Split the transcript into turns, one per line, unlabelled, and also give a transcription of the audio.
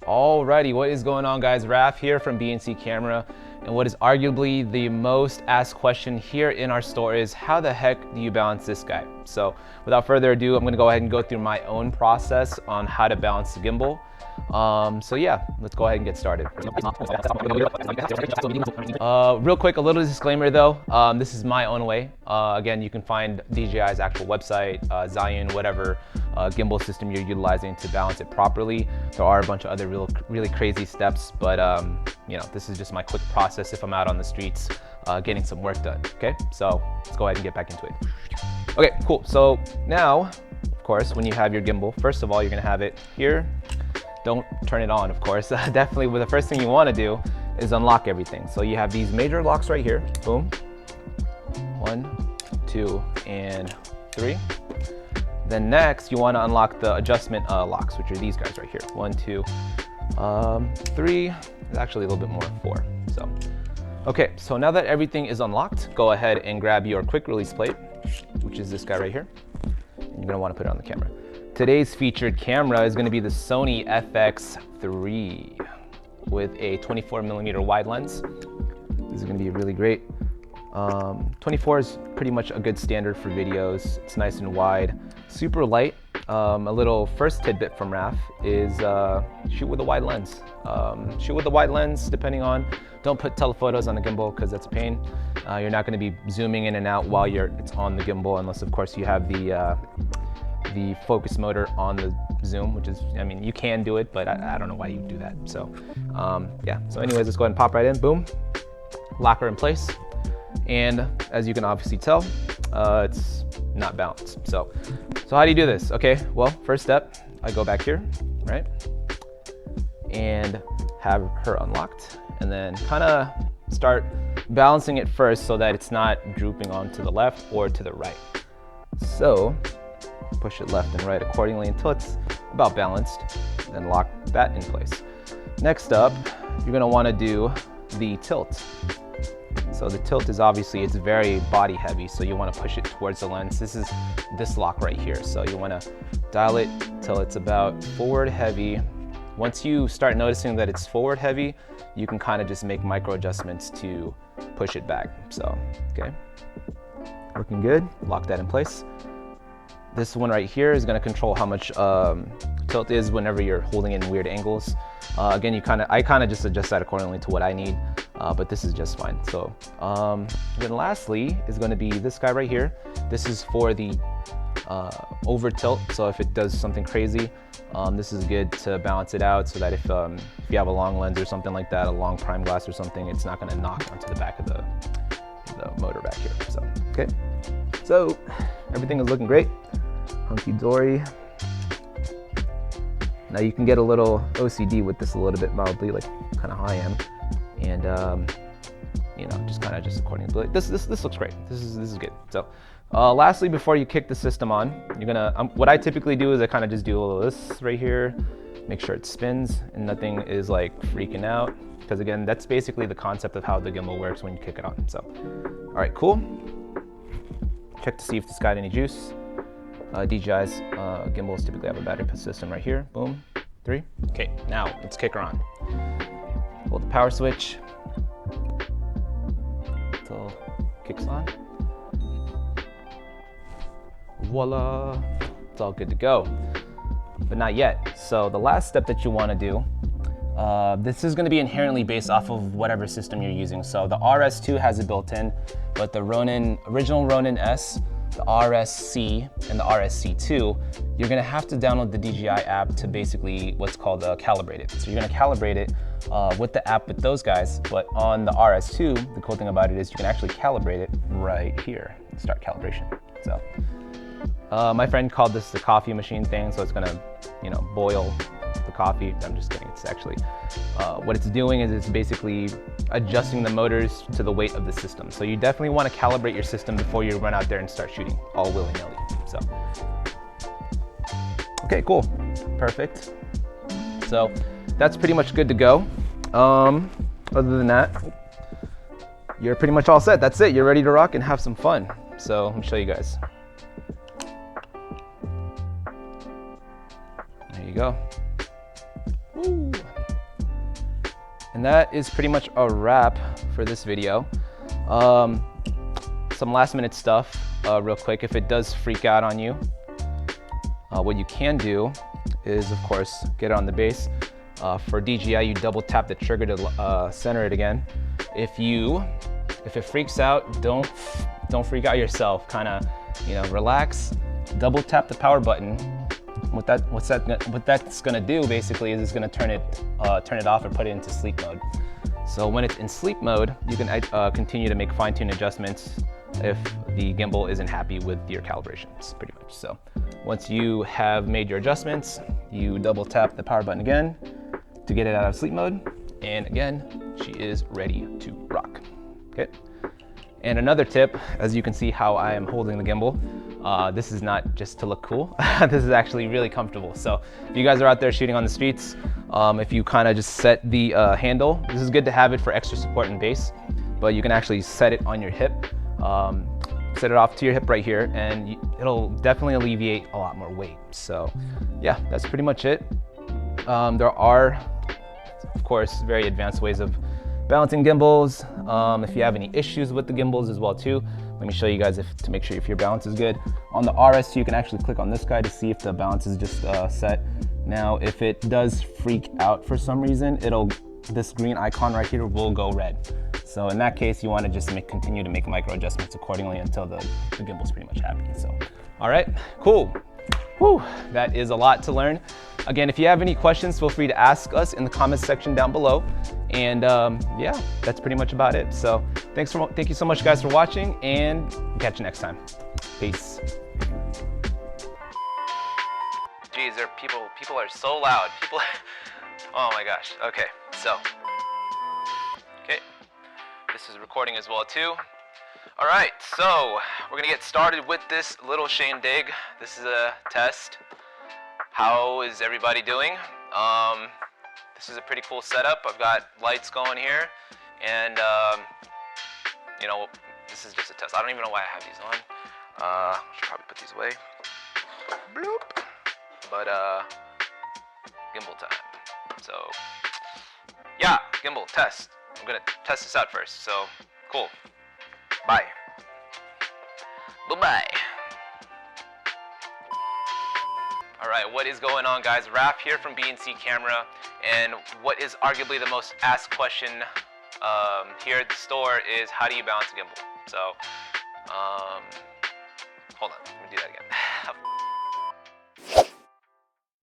Alrighty, what is going on, guys? Raph here from B&C Camera, and what is arguably the most asked question here in our store is, how the heck do you balance this guy? So without further ado, I'm gonna go ahead and go through my own process on how to balance the gimbal. So yeah, let's go ahead and get started. Real quick, a little disclaimer though, this is my own way. Again, you can find DJI's actual website, Zion, whatever gimbal system you're utilizing to balance it properly. There are a bunch of other really crazy steps, but you know, this is just my quick process if I'm out on the streets getting some work done. Okay, so let's go ahead and get back into it. Okay, cool. So now, of course, when you have your gimbal, first of all, you're gonna have it here. Don't turn it on, of course. Definitely, the first thing you want to do is unlock everything. So you have these major locks right here. Boom. 1, 2, and 3. Then next, you want to unlock the adjustment locks, which are these guys right here. 1, 2, 3. There's actually a little bit more, 4. So, okay. So now that everything is unlocked, go ahead and grab your quick release plate, which is this guy right here. And you're gonna want to put it on the camera. Today's featured camera is going to be the Sony FX3 with a 24mm wide lens. This is going to be really great. 24 is pretty much a good standard for videos. It's nice and wide, super light. A little first tidbit from Raph is shoot with a wide lens. Shoot with a wide lens, depending on, don't put telephotos on the gimbal because that's a pain. You're not going to be zooming in and out while it's on the gimbal, unless of course you have the focus motor on the zoom, which is, I mean, you can do it, but I don't know why you do that. So yeah, so anyways, let's go ahead and pop right in, boom, lock her in place. And as you can obviously tell, it's not balanced. So how do you do this? Okay, well, first step, I go back here, right? And have her unlocked, and then kind of start balancing it first so that it's not drooping onto the left or to the right. So push it left and right accordingly until it's about balanced, then lock that in place. Next up, you're gonna wanna do the tilt. So the tilt is obviously, it's very body heavy, so you wanna push it towards the lens. This is this lock right here. So you wanna dial it till it's about forward heavy. Once you start noticing that it's forward heavy, you can kind of just make micro adjustments to push it back. So, okay, working good, lock that in place. This one right here is going to control how much tilt is whenever you're holding in weird angles. Again, I kind of just adjust that accordingly to what I need, but this is just fine. So then lastly is going to be this guy right here. This is for the over tilt. So if it does something crazy, this is good to balance it out so that if you have a long lens or something like that, a long prime glass or something, it's not going to knock onto the back of the motor back here. So, okay. So everything is looking great. Hunky-dory. Now you can get a little OCD with this a little bit mildly, like kind of how I am, and you know, just kind of just according to this looks great. This is good. So lastly, before you kick the system on, you're gonna what I typically do is I kind of just do a little this right here, make sure it spins and nothing is like freaking out, because again, that's basically the concept of how the gimbal works when you kick it on. So all right, cool. Check to see if it's got any juice. DJI's gimbals typically have a battery system right here. Boom, 3. Okay, now let's kick her on. Hold the power switch until it kicks on. Voila, it's all good to go. But not yet. So the last step that you want to do, this is going to be inherently based off of whatever system you're using. So the RS2 has it built in, but the original Ronin S, the RSC, and the RSC2, you're gonna have to download the DJI app to basically what's called calibrate it. So you're gonna calibrate it with the app with those guys, but on the RS2, the cool thing about it is you can actually calibrate it right here. Start calibration. So my friend called this the coffee machine thing, so it's gonna, you know, boil the coffee. I'm just kidding. It's actually, what it's doing is it's basically adjusting the motors to the weight of the system. So you definitely want to calibrate your system before you run out there and start shooting all willy-nilly. So, okay, cool, perfect. So that's pretty much good to go. Other than that, you're pretty much all set. That's it. You're ready to rock and have some fun. So let me show you guys. There you go. Woo. And that is pretty much a wrap for this video. Some last minute stuff, real quick. If it does freak out on you, what you can do is, of course, get it on the base. For DJI, you double tap the trigger to center it again. If it freaks out, don't freak out yourself. Kind of, relax. Double tap the power button. What that's gonna do basically is it's gonna turn it off or put it into sleep mode. So when it's in sleep mode, you can continue to make fine-tune adjustments if the gimbal isn't happy with your calibrations, pretty much. So once you have made your adjustments, you double tap the power button again to get it out of sleep mode. And again, she is ready to rock, okay? And another tip, as you can see how I am holding the gimbal, this is not just to look cool. This is actually really comfortable. So if you guys are out there shooting on the streets, if you kind of just set the handle, this is good to have it for extra support in base, but you can actually set it on your hip, set it off to your hip right here, and it'll definitely alleviate a lot more weight. So yeah, that's pretty much it. There are, of course, very advanced ways of balancing gimbals. If you have any issues with the gimbals as well too, let me show you guys to make sure if your balance is good. On the RS2, you can actually click on this guy to see if the balance is just set. Now, if it does freak out for some reason, this green icon right here will go red. So in that case, you want to just continue to make micro adjustments accordingly until the gimbal's pretty much happy. So, all right, cool. Whew, that is a lot to learn. Again, if you have any questions, feel free to ask us in the comments section down below. And yeah, that's pretty much about it. So thank you so much, guys, for watching, and catch you next time. Peace. Geez, people are so loud. Oh my gosh. Okay, this is recording as well too. All right, so we're gonna get started with this little shindig. This is a test. How is everybody doing? This is a pretty cool setup. I've got lights going here, and this is just a test. I don't even know why I have these on. I should probably put these away. Bloop. But gimbal time. So yeah, gimbal test. I'm gonna test this out first. So cool. Bye. Bye-bye. All right, what is going on, guys? Raph here from B&C Camera, and what is arguably the most asked question here at the store is, how do you balance a gimbal? So, hold on, let me do that again.